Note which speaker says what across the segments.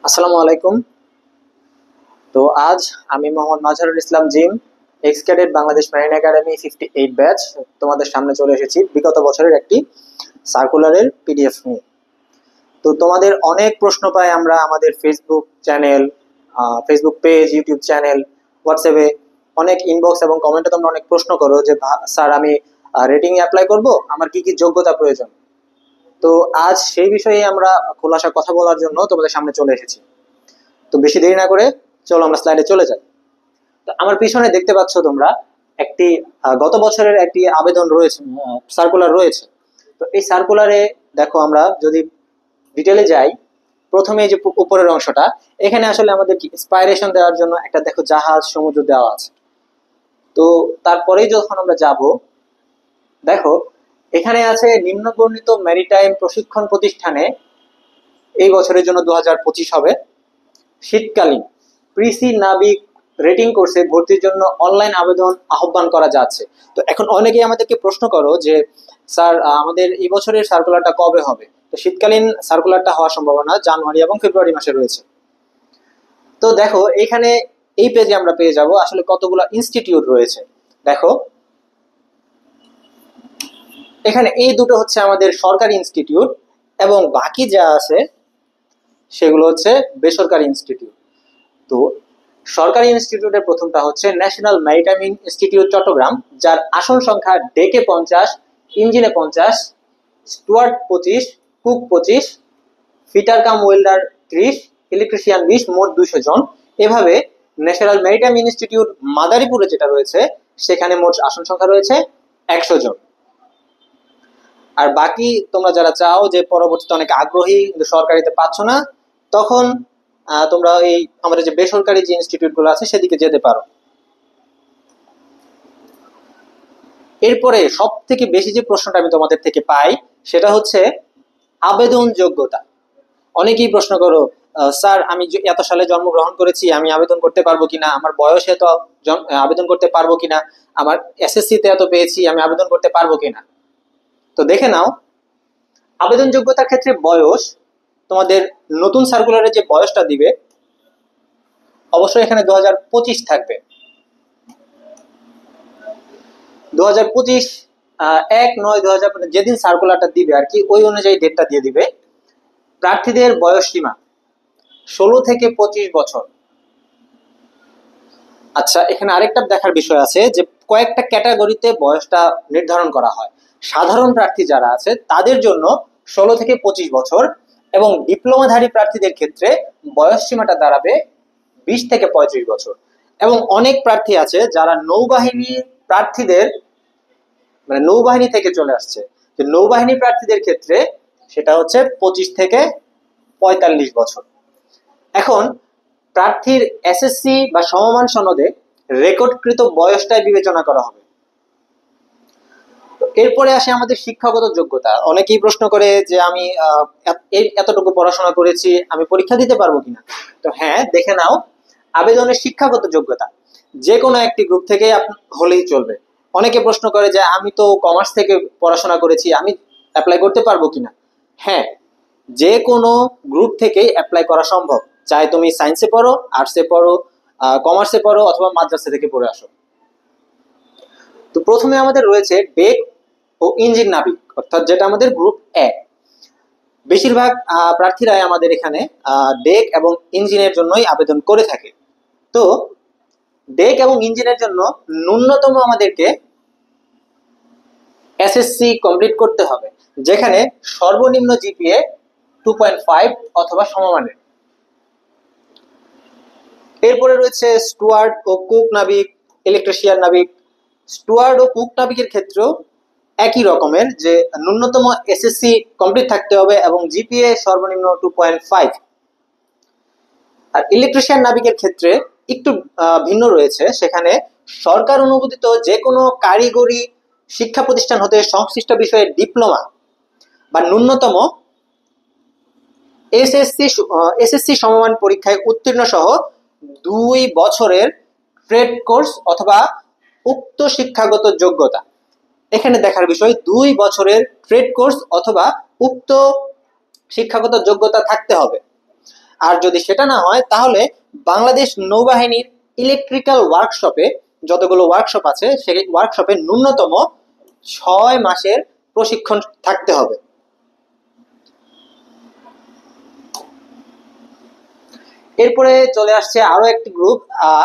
Speaker 1: আসসালামু আলাইকুম। তো আজ আমি Mohammad Mazharul Islam Jim, ex cadet Bangladesh Marine Academy 58 batch তোমাদের সামনে চলে এসেছি বিগত বছরের একটি সার্কুলারের পিডিএফ নিয়ে। তো তোমাদের অনেক প্রশ্ন পাই আমরা আমাদের Facebook channel, Facebook page, YouTube channel, হোয়াটসঅ্যাপে অনেক ইনবক্স এবং কমেন্টে তোমরা অনেক প্রশ্ন করো যে স্যার আমি রেটিং অ্যাপ্লাই করব, আমার কি কি যোগ্যতা প্রয়োজন। তো আজ সেই বিষয়ে আমরা খোলাসা কথা বলার জন্য তোমাদের সামনে চলে এসেছি। তো বেশি দেরি না করে চলো আমরা স্লাইডে চলে যাই। তো আমার পিছনে দেখতে পাচ্ছ তোমরা একটি গত বছরের একটি আবেদন রয়েছে, সার্কুলার রয়েছে। তো এই সার্কুলারে দেখো আমরা যদি ডিটেলে যাই, প্রথমে এই যে উপরের অংশটা, এখানে আসলে আমাদের কি ইন্সপাইরেশন দেওয়ার জন্য একটা দেখো জাহাজ সমুদ্র দেওয়া আছে। তো তারপরেই যখন আমরা যাব, দেখো এখানে আছে নিম্নবর্ণিত ম্যারিটাইম প্রশিক্ষণ প্রতিষ্ঠানে এই বছরের জন্য 2025 হবে শীতকালীন প্রিসি নাবিক রেটিং কোর্সে ভর্তির জন্য অনলাইন আবেদন আহ্বান করা যাচ্ছে। তো এখন অনেকেই আমাদেরকে প্রশ্ন করো যে স্যার আমাদের এই বছরের সার্কুলারটা কবে হবে। তো শীতকালীন সার্কুলারটা হওয়ার সম্ভাবনা জানুয়ারি এবং ফেব্রুয়ারি মাসে রয়েছে। তো দেখো এখানে এই পেজে আমরা পেয়ে যাব আসলে কতগুলো ইনস্টিটিউট রয়েছে। দেখো এখানে এই দুটো হচ্ছে আমাদের সরকারি ইনস্টিটিউট এবং বাকি যা আছে সেগুলো হচ্ছে বেসরকারি ইনস্টিটিউট। তো সরকারি ইনস্টিটিউটের প্রথমটা হচ্ছে ন্যাশনাল ম্যারিটাইম ইনস্টিটিউট চট্টগ্রাম, যার আসন সংখ্যা ডেকে 50, ইঞ্জিনে 50, স্টুয়ার্ড 25, কুক 25, ফিটার কাম ওয়েল্ডার 30, ইলেকট্রিশিয়ান 20, মোট 200 জন। এভাবে ন্যাশনাল ম্যারিটাইম ইনস্টিটিউট মাদারীপুরে যেটা রয়েছে সেখানে মোট আসন সংখ্যা রয়েছে 100 জন। আর বাকি তোমরা যারা চাও যে পরবর্তীতে অনেক আগ্রহী কিন্তু সরকারিতে পাচ্ছ না, তখন তোমরা এই আমাদের যে বেসরকারি যে ইনস্টিটিউট গুলো আছে সেদিকে যেতে পারো। এরপরে সব থেকে বেশি যে প্রশ্নটা আমি তোমাদের থেকে পাই সেটা হচ্ছে আবেদন যোগ্যতা। অনেকেই প্রশ্ন করো স্যার আমি এত সালে জন্মগ্রহণ করেছি, আমি আবেদন করতে পারবো কিনা, আমার বয়স এত, আবেদন করতে পারবো কিনা, আমার এসএসসি তে এত পেয়েছি, আমি আবেদন করতে পারবো কিনা। তো দেখে নাও, আবেদন যোগ্যতার ক্ষেত্রে বয়স তোমাদের নতুন সার্কুলারে যে বয়সটা দিবে অবশ্যই এখানে 2025 থাকবে। 2025 1/9/2025 যেদিন সার্কুলারটা দিবে আর কি, ওই অনুযায়ী ডেটটা দিয়ে দিবে। প্রার্থীদের বয়স সীমা 16 থেকে 25 বছর। আচ্ছা, এখানে আরেকটা দেখার বিষয় আছে যে কয়েকটা ক্যাটাগরিতে বয়সটা নির্ধারণ করা হয়। সাধারণ প্রার্থী যারা আছে তাদের জন্য 16 থেকে 25 বছর এবং ডিপ্লোমাধারী প্রার্থীদের ক্ষেত্রে বয়স সীমাটা দাঁড়াবে 20 থেকে 35 বছর। এবং অনেক প্রার্থী আছে যারা নৌবাহিনী প্রার্থীদের, মানে নৌবাহিনী থেকে চলে আসছে, যে নৌবাহিনী প্রার্থীদের ক্ষেত্রে সেটা হচ্ছে 25 থেকে 45 বছর। এখন প্রার্থীর এসএসসি বা সমমান সনদে রেকর্ডকৃত বয়সটাই বিবেচনা করা হবে। এরপরে আসে আমাদের শিক্ষাগত যোগ্যতা। অনেকেই প্রশ্ন করে যে আমি এতটুকু পড়াশোনা করেছি, আমি পরীক্ষা দিতে পারবো কিনা। তো হ্যাঁ, দেখে নাও আবেদনের শিক্ষাগত যোগ্যতা যে কোনো একটি গ্রুপ থেকে হলেই চলবে। অনেকে প্রশ্ন করে যে আমি তো কমার্স থেকে পড়াশোনা করেছি, আমি অ্যাপ্লাই করতে পারবো কিনা। হ্যাঁ, যে কোনো গ্রুপ থেকেই অ্যাপ্লাই করা সম্ভব, চাই তুমি সায়েন্সে পড়ো, আর্টসে পড়ো, কমার্সে পড়ো অথবা মাদ্রাসা থেকে পড়ে আসো। তো প্রথমে আমাদের রয়েছে ডেক ও ইঞ্জিন নাবিক, অর্থাৎ যেটা আমাদের গ্রুপ 1। বেশিরভাগ প্রার্থীরাই আমাদের এখানে ডেক এবং ইঞ্জিনের জন্যই আবেদন করে থাকে। তো ডেক এবং ইঞ্জিনের জন্য ন্যূনতম আমাদেরকে এসএসসি কমপ্লিট করতে হবে, যেখানে সর্বনিম্ন জিপিএ 2.5 অথবা সমমানের। এরপরে রয়েছে স্টুয়ার্ড ও কুক নাবিক, ইলেকট্রিশিয়ান নাবিক। স্টুয়ার্ড ও কুক নাবিকের ক্ষেত্রেও একই রকমের, যে ন্যূনতম এসএসসি কমপ্লিট থাকতে হবে এবং জিপিএ সর্বনিম্ন 2.5। আর ইলেকট্রিশিয়ান নাবিকের ক্ষেত্রে একটু ভিন্ন রয়েছে, সেখানে সরকার অনুমোদিত যে কোনো কারিগরি শিক্ষা প্রতিষ্ঠান হতে সংশ্লিষ্ট বিষয়ে ডিপ্লোমা বা ন্যূনতম এসএসসি সমমান পরীক্ষায় উত্তীর্ণ সহ 2 বছরের ট্রেড কোর্স অথবা উক্ত শিক্ষাগত যোগ্যতা। এখানে দেখার বিষয় 2 বছরের ট্রেড কোর্স অথবা উক্ত শিক্ষাগত যোগ্যতা থাকতে হবে। আর যদি সেটা না হয় তাহলে বাংলাদেশ নৌবাহিনীর ইলেকট্রিক্যাল ওয়ার্কশপে যতগুলো ওয়ার্কশপ আছে সেই ওয়ার্কশপে ন্যূনতম 6 মাসের প্রশিক্ষণ থাকতে হবে। এরপরে চলে আসছে আরো একটি গ্রুপ।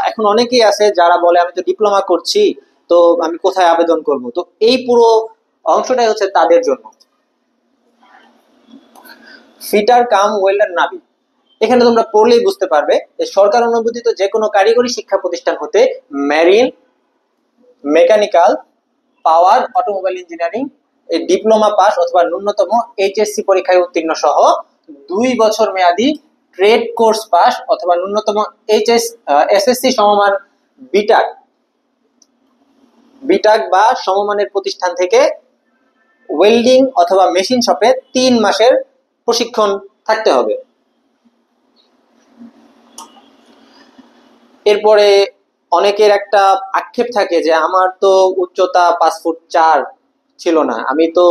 Speaker 1: এখন অনেকেই আছে যারা বলে আমি তো ডিপ্লোমা করছি, তো আমি কোথায় আবেদন করব? তো এই পুরো অংশটাই হচ্ছে তাদের জন্য। ফিটার কাম ওয়েল্ডার নাভি, এখানে তোমরা পড়লেই বুঝতে পারবে সরকার অনুমোদিত যে কোনো কারিগরি শিক্ষা প্রতিষ্ঠান হতে মেরিন, মেকানিক্যাল, পাওয়ার, অটোমোবাইল ইঞ্জিনিয়ারিং এই ডিপ্লোমা পাস অথবা ন্যূনতম এইচএসসি পরীক্ষায় উত্তীর্ণ সহ 2 বছর মেয়াদী ট্রেড কোর্স পাস অথবা ন্যূনতম এসএসসি সমমান বিটাক বিটাক বা সমমানের প্রতিষ্ঠান থেকে ওয়েল্ডিং অথবা মেশিন শপে 3 মাসের প্রশিক্ষণ থাকতে হবে। এরপরে অনেকের একটা আক্ষেপ থাকে যে আমার তো উচ্চতা 5 ফুট 4 ছিল না, আমি তো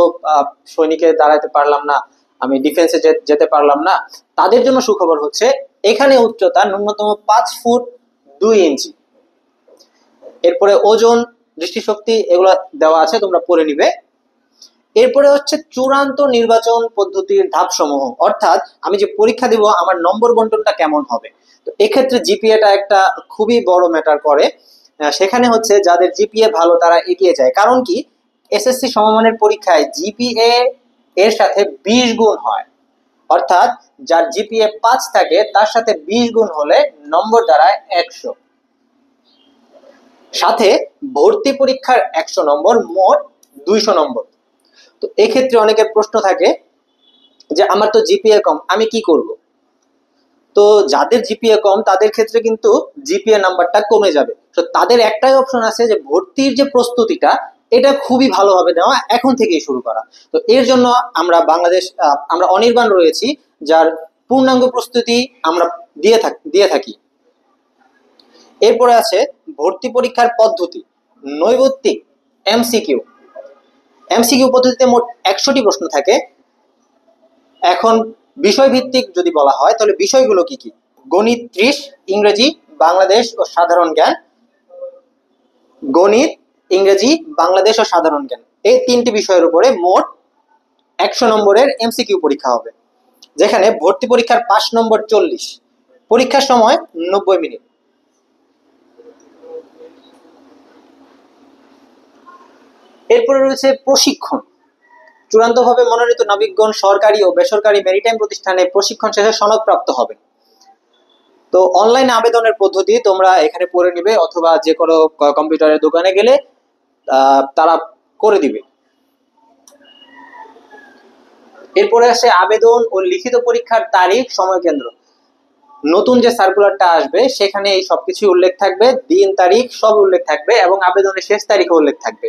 Speaker 1: সৈনিকে দাঁড়াতে পারলাম না, আমি ডিফেন্সে যেতে পারলাম না। তাদের জন্য সুখবর হচ্ছে এখানে উচ্চতা ন্যূনতম 5 ফুট 2 ইঞ্চি। এরপরে ওজন, দৃষ্টিশক্তি এগুলো দেওয়া আছে, তোমরা পড়ে নিবে। এরপরে হচ্ছে চূড়ান্ত নির্বাচন পদ্ধতির ধাপসমূহ, অর্থাৎ আমি যে পরীক্ষা দিব আমার নম্বর বন্টনটা কেমন হবে। তো এক্ষেত্রে জিপিএটা একটা খুবই বড় ম্যাটার করে। সেখানে হচ্ছে যাদের জিপিএ ভালো তারা এগিয়ে যায়, কারণ কি এসএসসি সমমানের পরীক্ষায় জিপিএ এর সাথে 20 গুণ হয়, অর্থাৎ যার জিপিএ 5 থাকে তার সাথে 20 গুণ হলে নম্বর দাঁড়ায় 100। সাথে ভর্তি পরীক্ষার 100 নম্বর, মোট 200 নম্বর। তো এক্ষেত্রে অনেকের প্রশ্ন থাকে যে আমার তো জিপিএ কম, আমি কি করব? তো যাদের জিপিএ কম তাদের ক্ষেত্রে কিন্তু জিপিএ নাম্বারটা কমে যাবে। তো তাদের একটাই অপশন আছে যে ভর্তির যে প্রস্তুতিটা এটা খুবই ভালোভাবে নেওয়া, এখন থেকেই শুরু করা। তো এর জন্য আমরা অনির্বাণ রয়েছি, যার পূর্ণাঙ্গ প্রস্তুতি আমরা দিয়ে থাকি। এরপরে আছে ভর্তি পরীক্ষার পদ্ধতি, নৈর্ব্যক্তিক, এমসিকিউ। এমসিকিউ পদ্ধতিতে মোট 100টি প্রশ্ন থাকে। এখন বিষয় ভিত্তিক যদি বলা হয় তাহলে বিষয়গুলো কি কি? গণিত 30, ইংরেজি, বাংলাদেশ ও সাধারণ জ্ঞান। গণিত, ইংরেজি, বাংলাদেশ ও সাধারণ জ্ঞান, এই 3টি বিষয়ের উপরে মোট 100 নম্বরের এমসিকিউ পরীক্ষা হবে, যেখানে ভর্তি পরীক্ষার 5 নম্বর 40, পরীক্ষার সময় 90 মিনিট। এরপরে রয়েছে প্রশিক্ষণ। চূড়ান্তভাবে মনোনীত নাবিকগণ সরকারি ও বেসরকারি মেরিটাইম প্রতিষ্ঠানে প্রশিক্ষণ শেষে সনদপ্রাপ্ত হবে। তো অনলাইন আবেদনের পদ্ধতি তোমরা এখানে পড়ে নিবে, অথবা যে কোনো কম্পিউটারের দোকানে গেলে তারা করে দিবে। এরপরে আসে আবেদন ও লিখিত পরীক্ষার তারিখ, সময়, কেন্দ্র। নতুন যে সার্কুলারটা আসবে সেখানে এই সবকিছু উল্লেখ থাকবে, দিন তারিখ সব উল্লেখ থাকবে এবং আবেদনের শেষ তারিখও উল্লেখ থাকবে।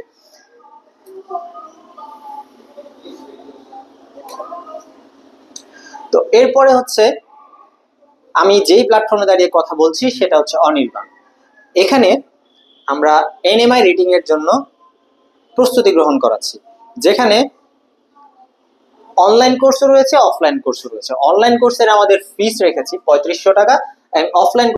Speaker 1: তো এরপরে হচ্ছে আমি যেই প্ল্যাটফর্মে দাঁড়িয়ে কথা বলছি সেটা হচ্ছে অনির্বাণ। এখানে আমরা এনএমআই রিডিং এর জন্য প্রস্তুতি গ্রহণ করাচ্ছি, যেখানে অনলাইন কোর্সও রয়েছে, অফলাইন কোর্সও রয়েছে। অনলাইন কোর্সের আমাদের ফিস রেখেছি 3500 টাকা, অফলাইন